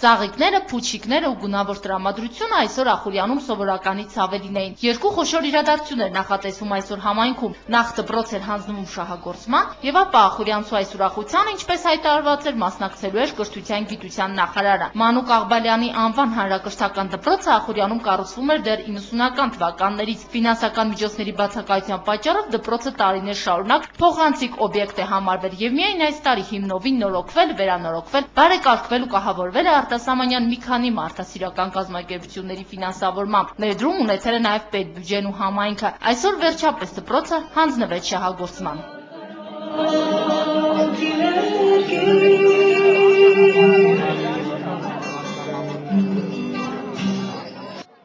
Ծաղիկները, փուչիկները ու գունավոր տրամադրությունը այսօր Ախուրյանում սովորականից ավելին էին։ Երկու խոշոր իրադարձություններ նախատեսվում այսօր համայնքում։ Նախ դպրոց էր հանձնվում շահագործման, եւ ապա Ախուրյանցու այս ուրախությանը, ինչպես հայտարարված էր, մասնակցելու էր կրթության գիտության նախարարը։ Մանուկ Աղբալյանի անվան հանրակրթական դպրոցը Ախուրյանում կառուցվում էր դեռ 90-ական թվականներից։ Ֆինանսական միջոցների բացակայության պատճառով դպրոցը տարիներ շարունակ փոխանցիկ օբյեկտ է համարվել եւ միայն այս տարի հիմնովին նորոգվել, վերանորոգվել, բարեկարգվել ու կահավորվել է արտասահմանյան մի քանի մարդասիրական կազմակերպությունների ֆինանսավորմամբ։ Ներդրում ունեցել է նաև պետբյուջեն ու համայնքը։ Այսօր վերջապես դպրոցը հանձնվեց շահագործման։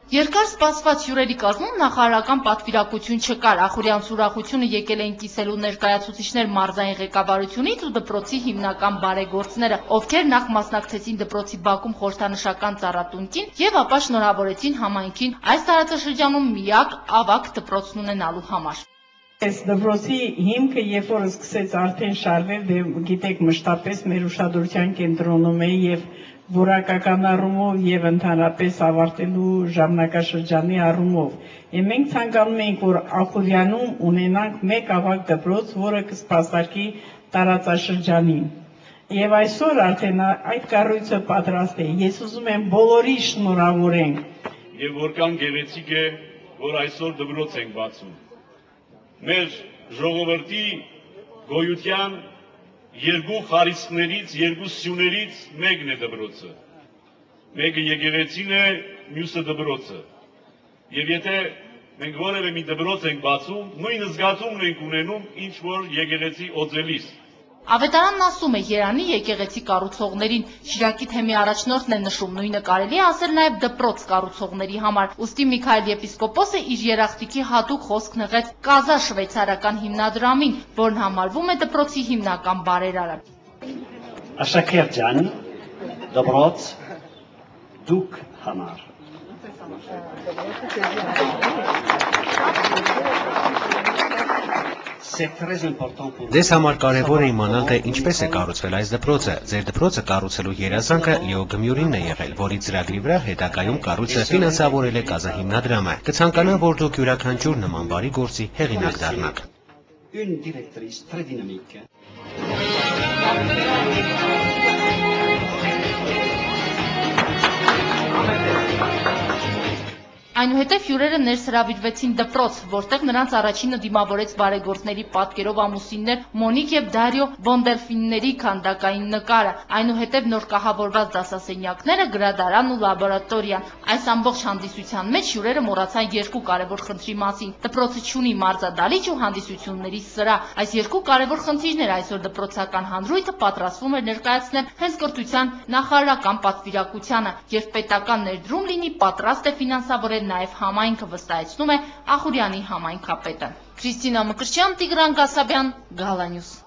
Երկար սպասված հյուրերի կազմում նախարարական պատվիրակություն չկար։ Ախուրյանցու ուրախությունը եկել էին կիսելու ներկայացուցիչներ մարզային ղեկավարությունից ու դպրոցի հիմնական բարեգործները, ովքեր նախ մասնակցեցին դպրոցի բակում խորհրդանշական ծառատունկին եւ ապա շնորհավորեցին համայնքին այս տարածաշրջանում միակ ավագ դպրոցն ունենալու համար։ Այս դպրոցի հիմքը երբ որ սկսեց արդեն շարվել, գիտեք, մշտապես մեր ուշադրության կենտրոնում է եւ որակական առումով եւ ընդհանրապես ավարտելու ժամանակաշրջանի առումով։ Մենք ցանկանում ենք, որ Ախուրյանում ունենանք մեկ ավագ դպրոց, որը կսպասարկի տարածաշրջանին։ Եվ այսօր արդեն այդ կառույցը պատրաստ է։ Ես ուզում եմ բոլորի շնորհավորենք։ Եվ որքան գեղեցիկ է, որ այսօր դպրոց ենք բացում։ Մեր ժողովրդի գոյության երկու խարիսխներից, երկու սյուներից մեկն է դպրոցը։ Մեկը եկեղեցին է, մյուսը դպրոցը։ Եվ եթե մենք որևէ մի դպրոց ենք բացում, նույն զգացումն ենք ունենում, ինչ որ եկեղեցի օծելիս։ Ավետարանն ասում է Երանի եկեղեցի կառուցողներին, Շիրակի թեմի առաջնորդն է նշում, նույնը կարելի է ասել նաև դպրոց կառուցողների համար։ Ուստի Միքայել եպիսկոպոսը իր երախտիկի հատուկ խոսք նեղեց Կազա շվեյցարական հիմնադրամին, որն համարվում է դպրոցի հիմնական բարերարը։ Աշակերտ ջան, դպրոց դուք համար։ Ձեզ համար կարևոր է իմանալ, թե ինչպես է կառուցվել այս դպրոցը։ Ձեր դպրոցը կառուցելու երազանքը Լեո Գմյուրինն է եղել, որի ծրագրի վրա հետագայում կառույցը ֆինանսավորել է Կազա հիմնադրամը։ Կցանկանա, որ դուք յուրաքանչյուր նման բարի գործի հեղինակ դառնաք։ Այնուհետև հյուրերը ներսրավիրվեցին դպրոց, որտեղ նրանց առաջինը դիմավորեց բարեգործների պատկերով ամուսիններ Մոնիկ եւ Դարիո Բոնդելֆինների քանդակային նկարը, այնուհետև նոր կահավորված դասասենյակները, գրադարան ու լաբորատորիան։ Այս ամբողջ հանդիսության մեջ հյուրերը մոռացան երկու կարևոր խնդրի մասին։ Դպրոցը չունի մարզադահլիճ ու հանդիսությունների սրահ։ Այս երկու կարևոր խնդիրները այսօր դպրոցական հանրույթը պատրաստվում էր ներկայացնել հենց կրթության նախարարական պատվիրակությանը, եւ պետական ներդրում լինի, պատրաստ է ֆինանսավորել նաև համայնքը, վստահեցնում է Ախուրյանի համայնքապետը։ Քրիստինա Մկրտչյան, Տիգրան Գասաբյան, Գալանյուս։